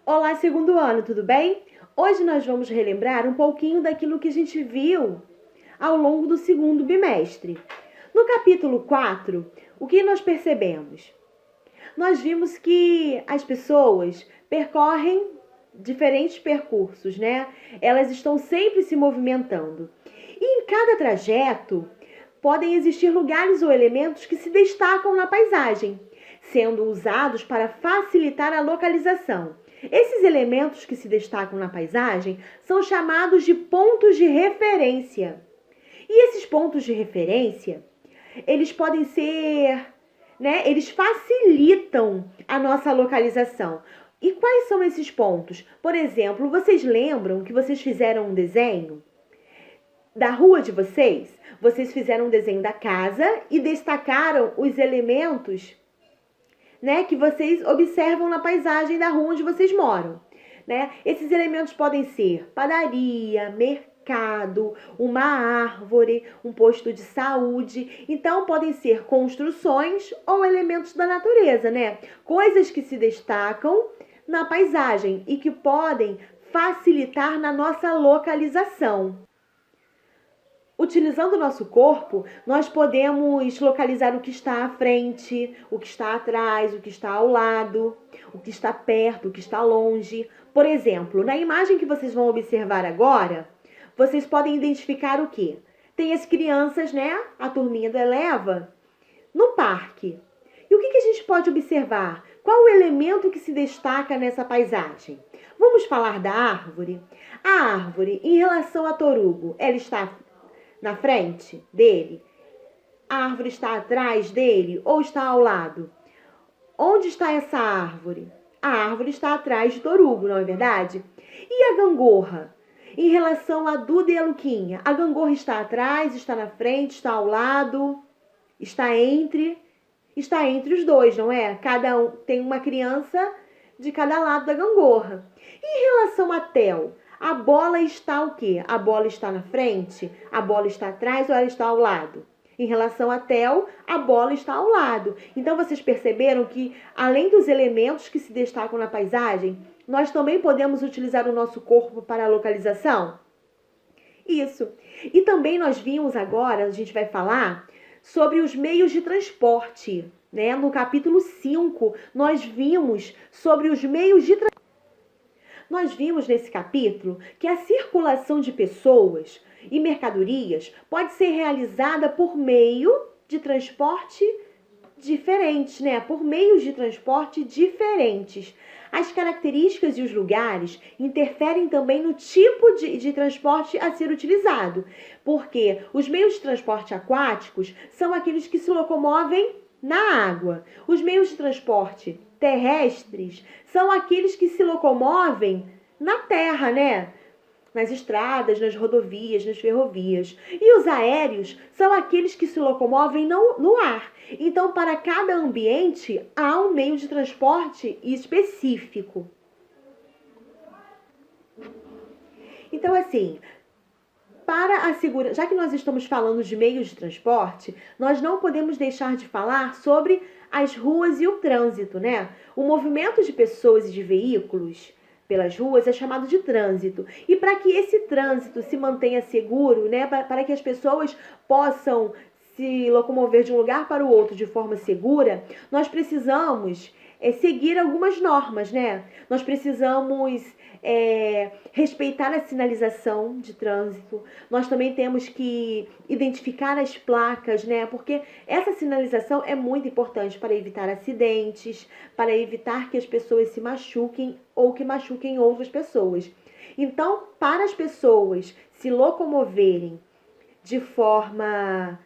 Olá, segundo ano, tudo bem? Hoje nós vamos relembrar um pouquinho daquilo que a gente viu ao longo do segundo bimestre. No capítulo 4, o que nós percebemos? Nós vimos que as pessoas percorrem diferentes percursos, né? Elas estão sempre se movimentando. E em cada trajeto podem existir lugares ou elementos que se destacam na paisagem, sendo usados para facilitar a localização. Esses elementos que se destacam na paisagem são chamados de pontos de referência. E esses pontos de referência, eles podem ser, eles facilitam a nossa localização. E quais são esses pontos? Por exemplo, vocês lembram que vocês fizeram um desenho da rua de vocês? Vocês fizeram um desenho da casa e destacaram os elementos, que vocês observam na paisagem da rua onde vocês moram, Esses elementos podem ser padaria, mercado, uma árvore, um posto de saúde. Então, podem ser construções ou elementos da natureza, Coisas que se destacam na paisagem e que podem facilitar na nossa localização. Utilizando o nosso corpo, nós podemos localizar o que está à frente, o que está atrás, o que está ao lado, o que está perto, o que está longe. Por exemplo, na imagem que vocês vão observar agora, vocês podem identificar o quê? Tem as crianças, a turminha do Eleva, no parque. E o que a gente pode observar? Qual o elemento que se destaca nessa paisagem? Vamos falar da árvore? A árvore, em relação a Torugo, ela está na frente dele? A árvore está atrás dele ou está ao lado? Onde está essa árvore? A árvore está atrás de Torugo, não é verdade? E a gangorra? Em relação a Duda e a Luquinha, a gangorra está atrás, está na frente, está ao lado, está entre os dois, não é? Cada um tem uma criança de cada lado da gangorra. E em relação a Theo, a bola está o quê? A bola está na frente? A bola está atrás ou ela está ao lado? Em relação a Theo, a bola está ao lado. Então, vocês perceberam que, além dos elementos que se destacam na paisagem, nós também podemos utilizar o nosso corpo para a localização? Isso. E também nós vimos agora, a gente vai falar sobre os meios de transporte, No capítulo 5, nós vimos sobre os meios de transporte. Nós vimos nesse capítulo que a circulação de pessoas e mercadorias pode ser realizada por meio de transporte diferentes, Por meios de transporte diferentes. As características e os lugares interferem também no tipo de transporte a ser utilizado, porque os meios de transporte aquáticos são aqueles que se locomovem na água. Os meios de transporte terrestres são aqueles que se locomovem na terra, Nas estradas, nas rodovias, nas ferrovias. E os aéreos são aqueles que se locomovem no ar. Então, para cada ambiente, há um meio de transporte específico. Então, assim, já que nós estamos falando de meios de transporte, nós não podemos deixar de falar sobre as ruas e o trânsito, O movimento de pessoas e de veículos pelas ruas é chamado de trânsito. E para que esse trânsito se mantenha seguro, para que as pessoas possam se locomover de um lugar para o outro de forma segura, nós precisamos seguir algumas normas, Nós precisamos respeitar a sinalização de trânsito. Nós também temos que identificar as placas, Porque essa sinalização é muito importante para evitar acidentes, para evitar que as pessoas se machuquem ou que machuquem outras pessoas. Então, para as pessoas se locomoverem de forma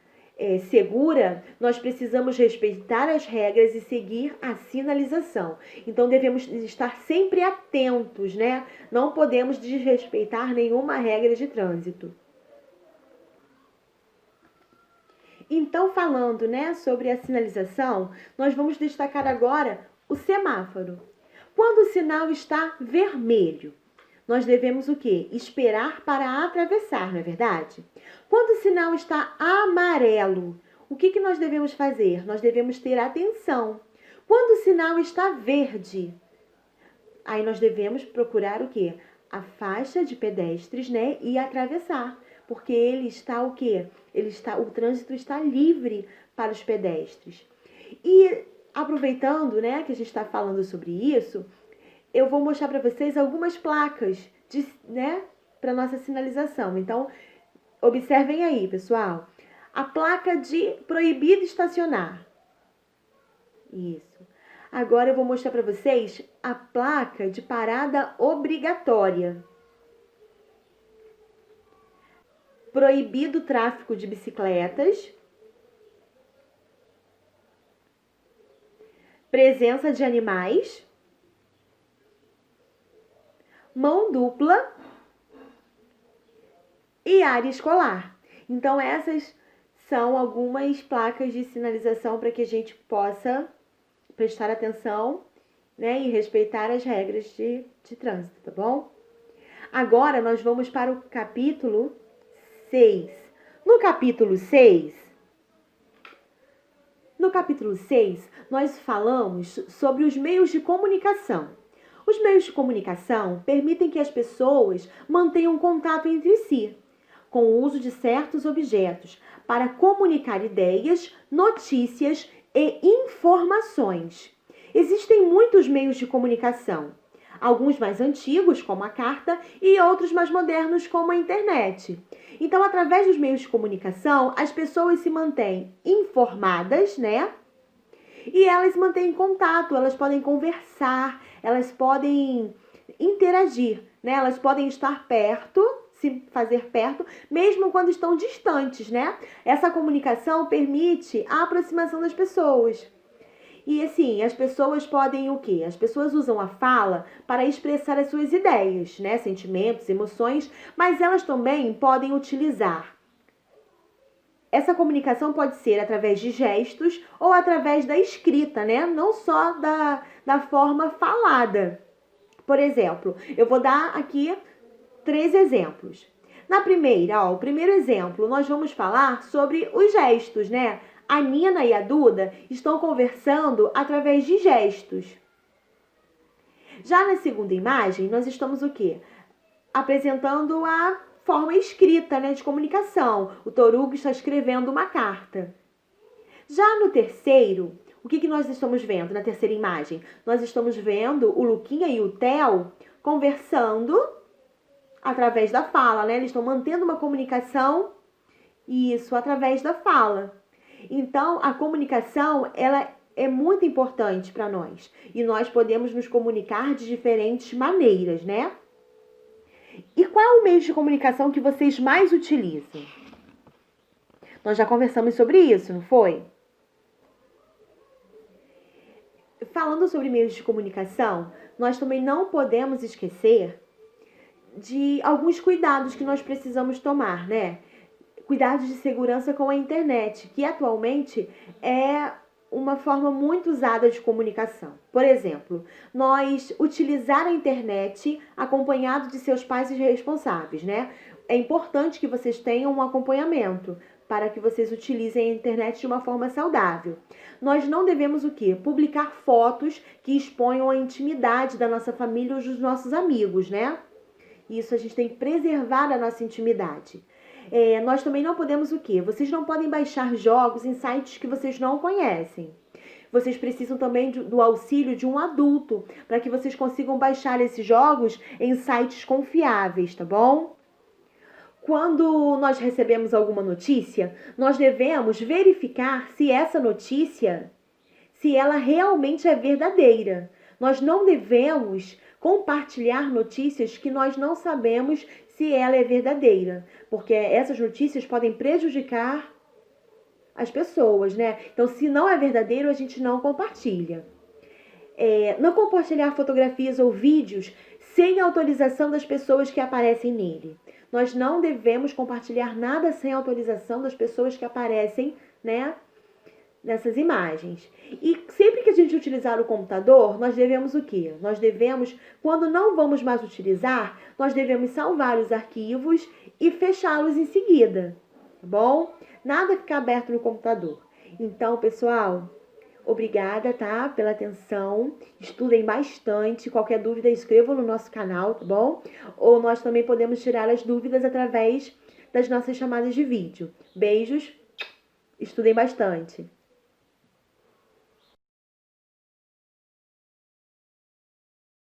segura, nós precisamos respeitar as regras e seguir a sinalização. Então, devemos estar sempre atentos, Não podemos desrespeitar nenhuma regra de trânsito. Então, falando, sobre a sinalização, nós vamos destacar agora o semáforo. Quando o sinal está vermelho, nós devemos o quê? Esperar para atravessar, não é verdade? Quando o sinal está amarelo, o que nós devemos fazer? Nós devemos ter atenção. Quando o sinal está verde, Aí nós devemos procurar o quê? A faixa de pedestres, né? E atravessar. Porque ele está o quê? O trânsito está livre para os pedestres. E aproveitando, né, que a gente está falando sobre isso, eu vou mostrar para vocês algumas placas, né, para nossa sinalização. Então, observem aí, pessoal. A placa de proibido estacionar. Isso. Agora eu vou mostrar para vocês a placa de parada obrigatória. Proibido o tráfego de bicicletas. Presença de animais. Mão dupla e área escolar. Então, essas são algumas placas de sinalização para que a gente possa prestar atenção, né, e respeitar as regras de trânsito, tá bom? Agora, nós vamos para o capítulo 6. No capítulo 6, nós falamos sobre os meios de comunicação. Os meios de comunicação permitem que as pessoas mantenham contato entre si, com o uso de certos objetos, para comunicar ideias, notícias e informações. Existem muitos meios de comunicação, alguns mais antigos, como a carta, e outros mais modernos, como a internet. Então, através dos meios de comunicação, as pessoas se mantêm informadas, né? E elas mantêm contato, elas podem conversar, elas podem interagir, né? Elas podem estar perto, se fazer perto, mesmo quando estão distantes, né? Essa comunicação permite a aproximação das pessoas. E assim, as pessoas podem o quê? As pessoas usam a fala para expressar as suas ideias, né? Sentimentos, emoções, mas elas também podem utilizar. Essa comunicação pode ser através de gestos ou através da escrita, né? Não só da forma falada. Por exemplo, eu vou dar aqui 3 exemplos. Na primeira, o primeiro exemplo, nós vamos falar sobre os gestos, né? A Nina e a Duda estão conversando através de gestos. Já na segunda imagem, nós estamos o quê? Apresentando a forma escrita, né, de comunicação. O Torugo está escrevendo uma carta. Já no terceiro, o que nós estamos vendo na terceira imagem? Nós estamos vendo o Luquinha e o Theo conversando através da fala, né? Eles estão mantendo uma comunicação, isso, através da fala. Então, a comunicação, ela é muito importante para nós. E nós podemos nos comunicar de diferentes maneiras, né? E qual é o meio de comunicação que vocês mais utilizam? Nós já conversamos sobre isso, não foi? Falando sobre meios de comunicação, nós também não podemos esquecer de alguns cuidados que nós precisamos tomar, né? Cuidados de segurança com a internet, que atualmente é uma forma muito usada de comunicação. Por exemplo, nós utilizar a internet acompanhado de seus pais e responsáveis, né? É importante que vocês tenham um acompanhamento para que vocês utilizem a internet de uma forma saudável. Nós não devemos o quê? Publicar fotos que exponham a intimidade da nossa família ou dos nossos amigos, né? Isso, a gente tem que preservar a nossa intimidade. Nós também não podemos o quê? Vocês não podem baixar jogos em sites que vocês não conhecem. Vocês precisam também do auxílio de um adulto para que vocês consigam baixar esses jogos em sites confiáveis, tá bom? Quando nós recebemos alguma notícia, nós devemos verificar se essa notícia, se ela realmente é verdadeira. Nós não devemos compartilhar notícias que nós não sabemos se ela é verdadeira, porque essas notícias podem prejudicar as pessoas, né? Então, se não é verdadeiro, a gente não compartilha. Não compartilhar fotografias ou vídeos sem autorização das pessoas que aparecem nele. Nós não devemos compartilhar nada sem autorização das pessoas que aparecem, né, nessas imagens. E sempre que a gente utilizar o computador, nós devemos o quê? Nós devemos, quando não vamos mais utilizar, nós devemos salvar os arquivos e fechá-los em seguida, tá bom? Nada ficar aberto no computador. Então, pessoal, Obrigada, tá? Pela atenção. Estudem bastante. Qualquer dúvida, escrevam no nosso canal, tá bom? Ou nós também podemos tirar as dúvidas através das nossas chamadas de vídeo. Beijos. Estudem bastante.